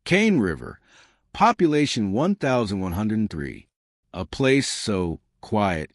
Cane River, population 1,103. A place so quiet,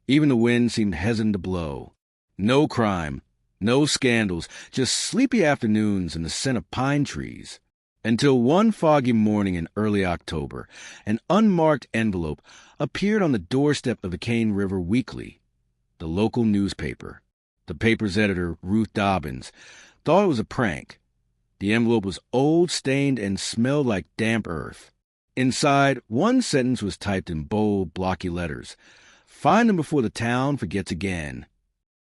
even the wind seemed hesitant to blow. No crime, no scandals, just sleepy afternoons and the scent of pine trees. Until one foggy morning in early October, an unmarked envelope appeared on the doorstep of the Cane River Weekly, the local newspaper. The paper's editor, Ruth Dobbins, thought it was a prank. The envelope was old, stained, and smelled like damp earth. Inside, one sentence was typed in bold, blocky letters. "Find them before the town forgets again."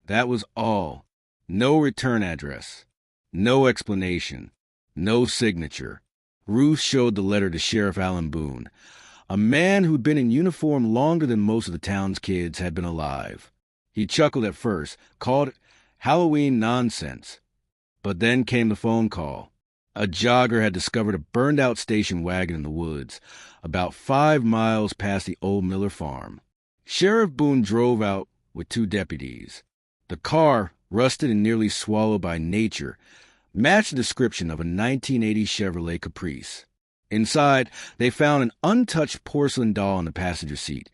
That was all. No return address. No explanation. No signature. Ruth showed the letter to Sheriff Allen Boone, a man who'd been in uniform longer than most of the town's kids had been alive. He chuckled at first, called it Halloween nonsense. But then came the phone call. A jogger had discovered a burned-out station wagon in the woods, about 5 miles past the old Miller farm. Sheriff Boone drove out with 2 deputies. The car, rusted and nearly swallowed by nature, matched the description of a 1980 Chevrolet Caprice. Inside, they found an untouched porcelain doll in the passenger seat,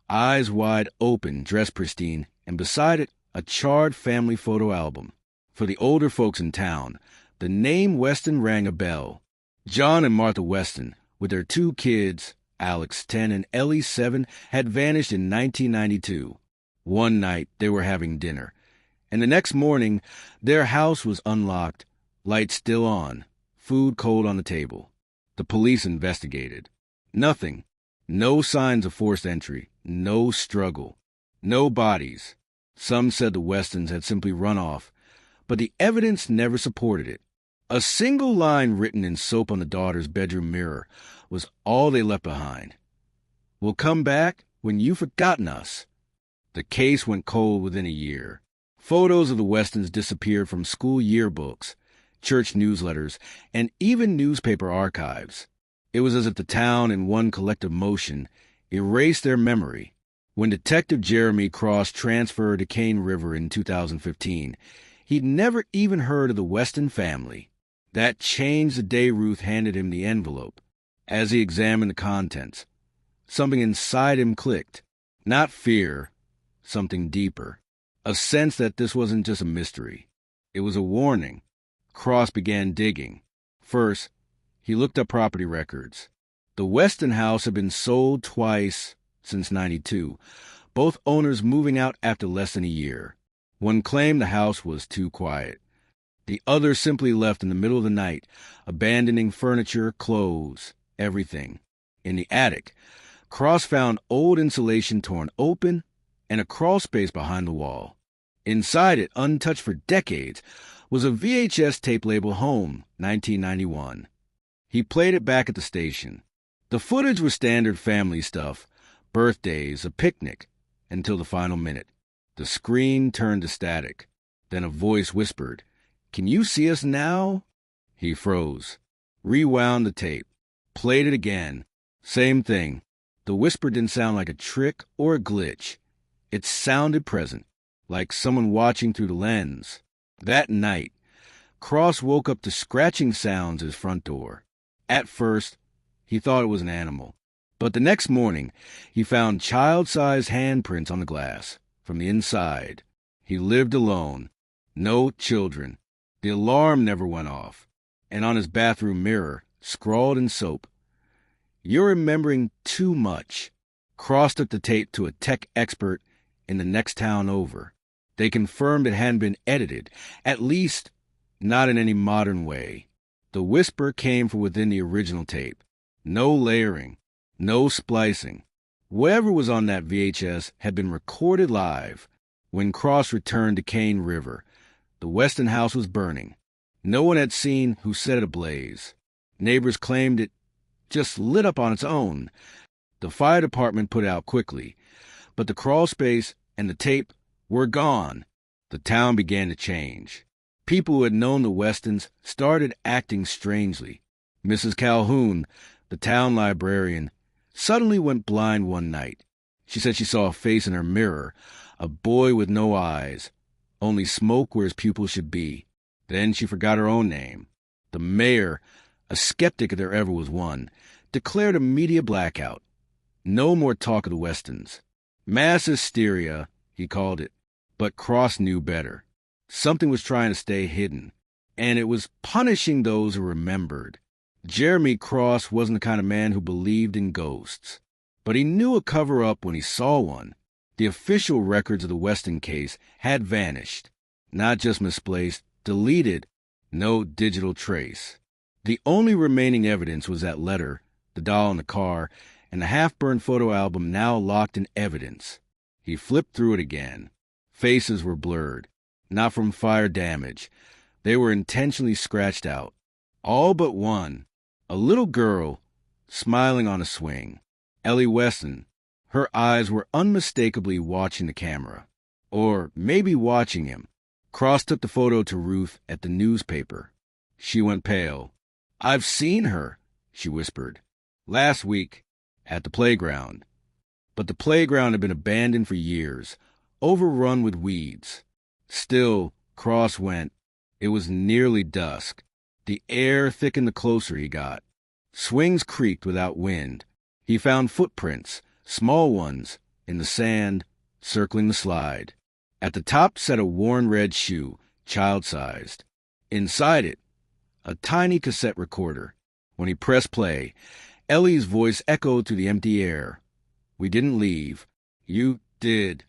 eyes wide open, dressed pristine, and beside it, a charred family photo album. For the older folks in town, the name Weston rang a bell. John and Martha Weston, with their 2 kids, Alex, 10, and Ellie, 7, had vanished in 1992. One night, they were having dinner, and the next morning, their house was unlocked, lights still on, food cold on the table. The police investigated. Nothing. No signs of forced entry. No struggle. No bodies. Some said the Westons had simply run off, but the evidence never supported it. A single line written in soap on the daughter's bedroom mirror was all they left behind. "We'll come back when you've forgotten us." The case went cold within a year. Photos of the Westons disappeared from school yearbooks, church newsletters, and even newspaper archives. It was as if the town, in one collective motion, erased their memory. When Detective Jeremy Cross transferred to Cane River in 2015, he'd never even heard of the Weston family. That changed the day Ruth handed him the envelope. As he examined the contents, something inside him clicked. Not fear, something deeper. A sense that this wasn't just a mystery. It was a warning. Cross began digging. First, he looked up property records. The Weston house had been sold twice since '92, both owners moving out after less than a year. One claimed the house was too quiet. The other simply left in the middle of the night, abandoning furniture, clothes, everything. In the attic, Cross found old insulation torn open and a crawl space behind the wall. Inside it, untouched for decades, was a VHS tape labeled Home, 1991. He played it back at the station. The footage was standard family stuff, birthdays, a picnic, until the final minute. The screen turned to static. Then a voice whispered, "Can you see us now?" He froze, rewound the tape, played it again. Same thing. The whisper didn't sound like a trick or a glitch. It sounded present, like someone watching through the lens. That night, Cross woke up to scratching sounds at his front door. At first, he thought it was an animal. But the next morning, he found child-sized handprints on the glass. From the inside, he lived alone. No children. The alarm never went off. And on his bathroom mirror, scrawled in soap, "You're remembering too much." Cross took the tape to a tech expert in the next town over. They confirmed it hadn't been edited, at least not in any modern way. The whisper came from within the original tape. No layering, no splicing. Whatever was on that VHS had been recorded live. When Cross returned to Cane River, the Weston house was burning. No one had seen who set it ablaze. Neighbors claimed it just lit up on its own. The fire department put it out quickly, but the crawl space and the tape were gone. The town began to change. People who had known the Westons started acting strangely. Mrs. Calhoun, the town librarian, suddenly went blind one night. She said she saw a face in her mirror, a boy with no eyes, only smoke where his pupils should be. Then she forgot her own name. The mayor, a skeptic if there ever was one, declared a media blackout. No more talk of the Westons. Mass hysteria, he called it. But Cross knew better. Something was trying to stay hidden, and it was punishing those who remembered. Jeremy Cross wasn't the kind of man who believed in ghosts, but he knew a cover-up when he saw one. The official records of the Weston case had vanished, not just misplaced, deleted, no digital trace. The only remaining evidence was that letter, the doll in the car, and the half-burned photo album now locked in evidence. He flipped through it again. Faces were blurred, not from fire damage. They were intentionally scratched out. All but one, a little girl, smiling on a swing. Ellie Weston. Her eyes were unmistakably watching the camera. Or maybe watching him. Cross took the photo to Ruth at the newspaper. She went pale. "I've seen her," she whispered. "Last week, at the playground." But the playground had been abandoned for years, overrun with weeds. Still, Cross went. It was nearly dusk. The air thickened the closer he got. Swings creaked without wind. He found footprints, small ones, in the sand, circling the slide. At the top sat a worn red shoe, child-sized. Inside it, a tiny cassette recorder. When he pressed play, Ellie's voice echoed through the empty air. "We didn't leave. You did."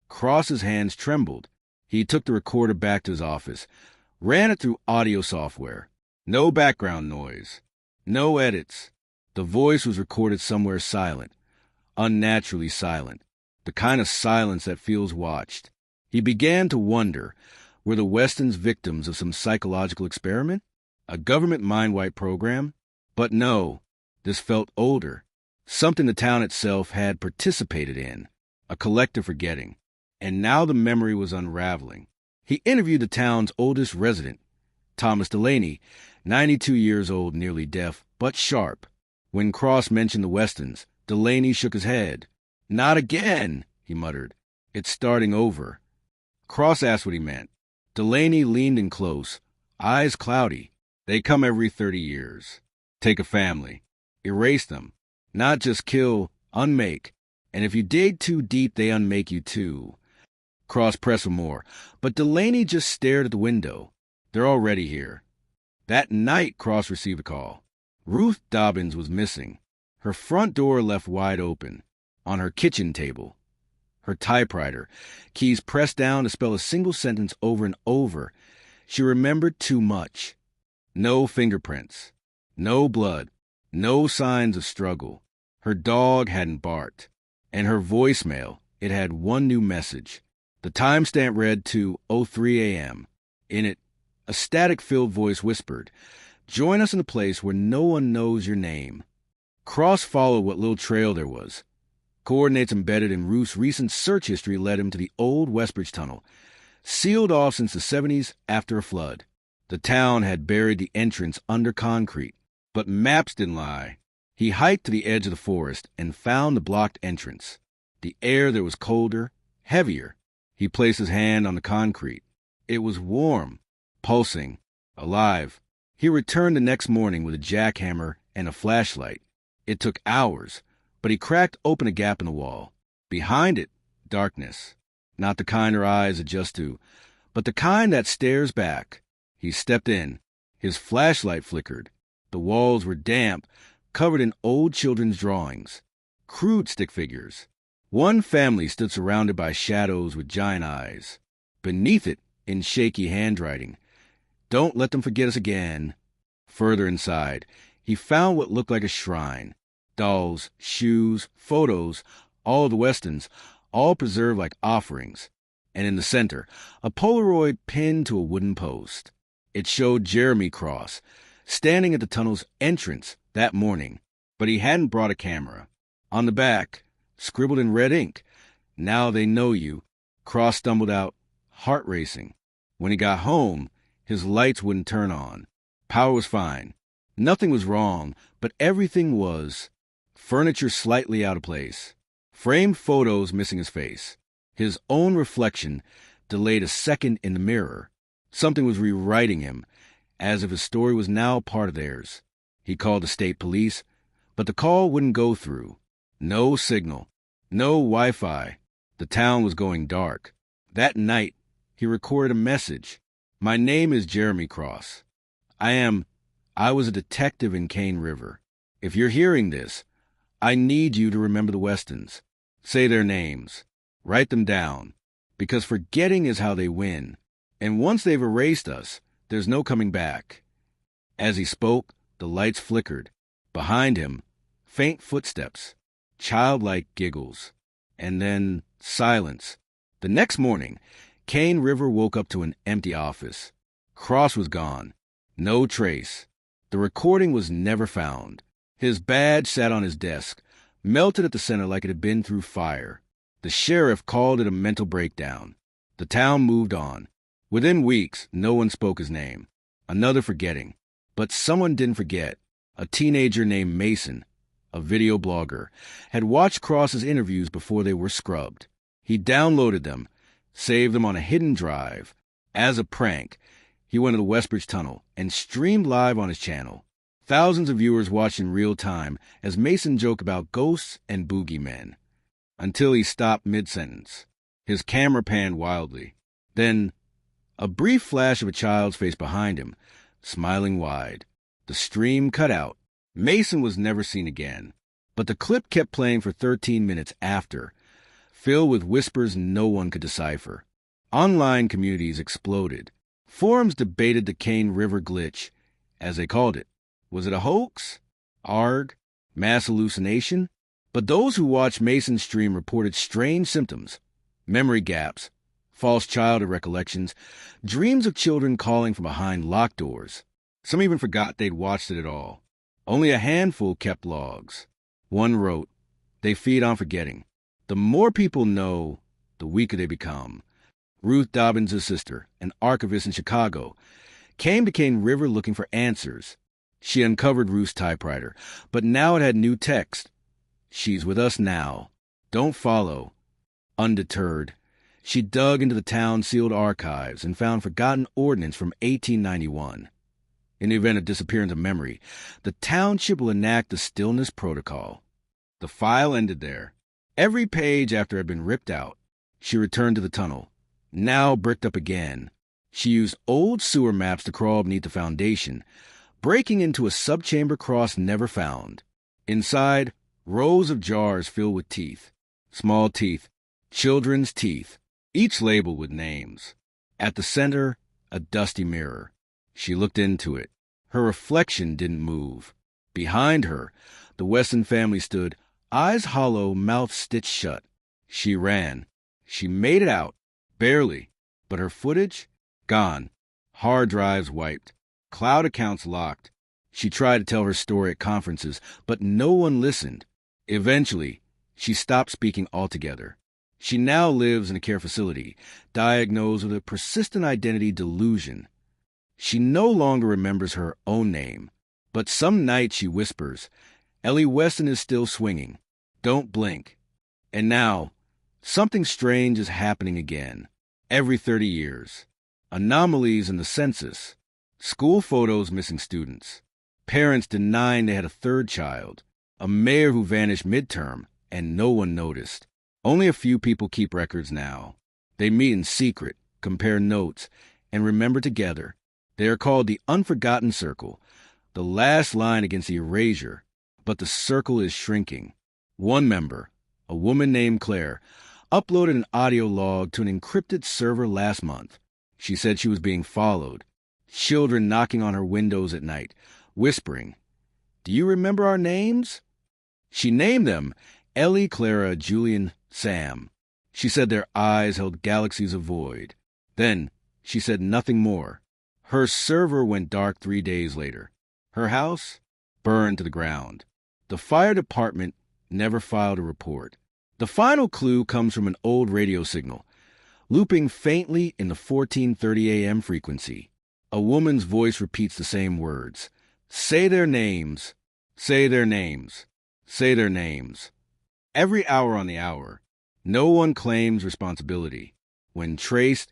Cross's hands trembled. He took the recorder back to his office, ran it through audio software. No background noise. No edits. The voice was recorded somewhere silent, unnaturally silent, the kind of silence that feels watched. He began to wonder, were the Westons victims of some psychological experiment? A government mind-wipe program? But no, this felt older. Something the town itself had participated in, a collective forgetting. And now the memory was unraveling. He interviewed the town's oldest resident, Thomas Delaney, 92 years old, nearly deaf, but sharp. When Cross mentioned the Westons, Delaney shook his head. "Not again," he muttered. "It's starting over." Cross asked what he meant. Delaney leaned in close, eyes cloudy. "They come every 30 years. Take a family. Erase them. Not just kill, unmake. And if you dig too deep, they unmake you too." Cross pressed for more, but Delaney just stared at the window. "They're already here." That night, Cross received a call. Ruth Dobbins was missing. Her front door left wide open. On her kitchen table. Her typewriter, keys pressed down to spell a single sentence over and over. She remembered too much. No fingerprints. No blood. No signs of struggle. Her dog hadn't barked. And her voicemail, it had one new message. The timestamp read 2:03 a.m. In it, a static-filled voice whispered, "Join us in a place where no one knows your name." Cross followed what little trail there was. Coordinates embedded in Ruth's recent search history led him to the old Westbridge Tunnel, sealed off since the 70s after a flood. The town had buried the entrance under concrete, but maps didn't lie. He hiked to the edge of the forest and found the blocked entrance. The air there was colder, heavier. He placed his hand on the concrete. It was warm, pulsing, alive. He returned the next morning with a jackhammer and a flashlight. It took hours, but he cracked open a gap in the wall. Behind it, darkness. Not the kind her eyes adjust to, but the kind that stares back. He stepped in. His flashlight flickered. The walls were damp, covered in old children's drawings. Crude stick figures. One family stood surrounded by shadows with giant eyes. Beneath it, in shaky handwriting, "Don't let them forget us again." Further inside, he found what looked like a shrine. Dolls, shoes, photos, all of the Westons, all preserved like offerings. And in the center, a Polaroid pinned to a wooden post. It showed Jeremy Cross, standing at the tunnel's entrance that morning, but he hadn't brought a camera. On the back, scribbled in red ink, "Now they know you." Cross stumbled out, heart racing. When he got home, his lights wouldn't turn on. Power was fine. Nothing was wrong, but everything was. Furniture slightly out of place. Framed photos missing his face. His own reflection delayed a second in the mirror. Something was rewriting him, as if his story was now part of theirs. He called the state police, but the call wouldn't go through. No signal. No Wi-Fi. The town was going dark. That night, he recorded a message. My name is Jeremy Cross. I was a detective in Cane River. If you're hearing this, I need you to remember the Westons. Say their names. Write them down. Because forgetting is how they win. And once they've erased us, there's no coming back. As he spoke, the lights flickered. Behind him, faint footsteps, childlike giggles, and then silence. The next morning, Cane River woke up to an empty office. Cross was gone. No trace. The recording was never found. His badge sat on his desk, melted at the center like it had been through fire. The sheriff called it a mental breakdown. The town moved on. Within weeks, no one spoke his name. Another forgetting. But someone didn't forget. A teenager named Mason, a video blogger, had watched Cross's interviews before they were scrubbed. He downloaded them, saved them on a hidden drive. As a prank, he went to the Westbridge Tunnel and streamed live on his channel. Thousands of viewers watched in real time as Mason joked about ghosts and boogeymen. Until he stopped mid-sentence. His camera panned wildly. Then, a brief flash of a child's face behind him, smiling wide. The stream cut out. Mason was never seen again. But the clip kept playing for 13 minutes after, filled with whispers no one could decipher. Online communities exploded. Forums debated the Cane River glitch, as they called it. Was it a hoax? ARG? Mass hallucination? But those who watched Mason's stream reported strange symptoms. Memory gaps, false childhood recollections, dreams of children calling from behind locked doors. Some even forgot they'd watched it at all. Only a handful kept logs. One wrote, "They feed on forgetting. The more people know, the weaker they become." Ruth Dobbins' sister, an archivist in Chicago, came to Cane River looking for answers. She uncovered Ruth's typewriter, but now it had new text. "She's with us now. Don't follow." Undeterred, she dug into the town's sealed archives and found forgotten ordnance from 1891. In the event of disappearance of memory, the township will enact the stillness protocol. The file ended there. Every page after it had been ripped out, she returned to the tunnel, now bricked up again. She used old sewer maps to crawl beneath the foundation, breaking into a subchamber Cross never found. Inside, rows of jars filled with teeth. Small teeth, children's teeth, each labeled with names. At the center, a dusty mirror. She looked into it. Her reflection didn't move. Behind her, the Weston family stood, eyes hollow, mouth stitched shut. She ran. She made it out. Barely. But her footage? Gone. Hard drives wiped. Cloud accounts locked. She tried to tell her story at conferences, but no one listened. Eventually, she stopped speaking altogether. She now lives in a care facility, diagnosed with a persistent identity delusion. She no longer remembers her own name, but some night she whispers, "Ellie Weston is still swinging. Don't blink." And now, something strange is happening again. Every 30 years. Anomalies in the census. School photos missing students. Parents denying they had a third child. A mayor who vanished midterm, and no one noticed. Only a few people keep records now. They meet in secret, compare notes, and remember together. They are called the Unforgotten Circle, the last line against the erasure, but the circle is shrinking. One member, a woman named Claire, uploaded an audio log to an encrypted server last month. She said she was being followed. Children knocking on her windows at night, whispering, "Do you remember our names?" She named them Ellie, Clara, Julian, Sam. She said their eyes held galaxies of void. Then she said nothing more. Her server went dark 3 days later. Her house burned to the ground. The fire department never filed a report. The final clue comes from an old radio signal, looping faintly in the 14:30 a.m. frequency. A woman's voice repeats the same words. "Say their names. Say their names. Say their names." Every hour on the hour. No one claims responsibility. When traced,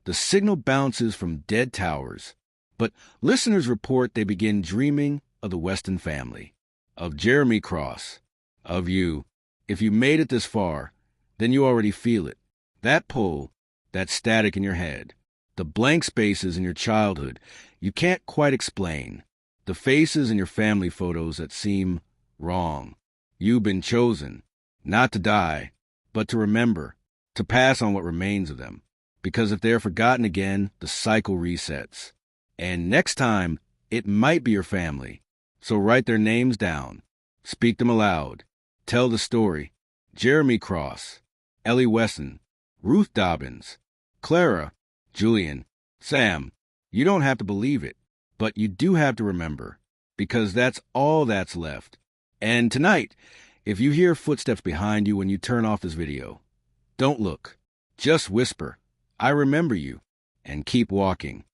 the signal bounces from dead towers. But listeners report they begin dreaming of the Weston family, of Jeremy Cross, of you. If you made it this far, then you already feel it. That pull, that static in your head, the blank spaces in your childhood you can't quite explain, the faces in your family photos that seem wrong. You've been chosen, not to die, but to remember, to pass on what remains of them. Because if they're forgotten again, the cycle resets. And next time, it might be your family. So write their names down. Speak them aloud. Tell the story. Jeremy Cross, Ellie Weston, Ruth Dobbins, Clara, Julian, Sam. You don't have to believe it, but you do have to remember, because that's all that's left. And tonight, if you hear footsteps behind you when you turn off this video, don't look. Just whisper, "I remember you," and keep walking.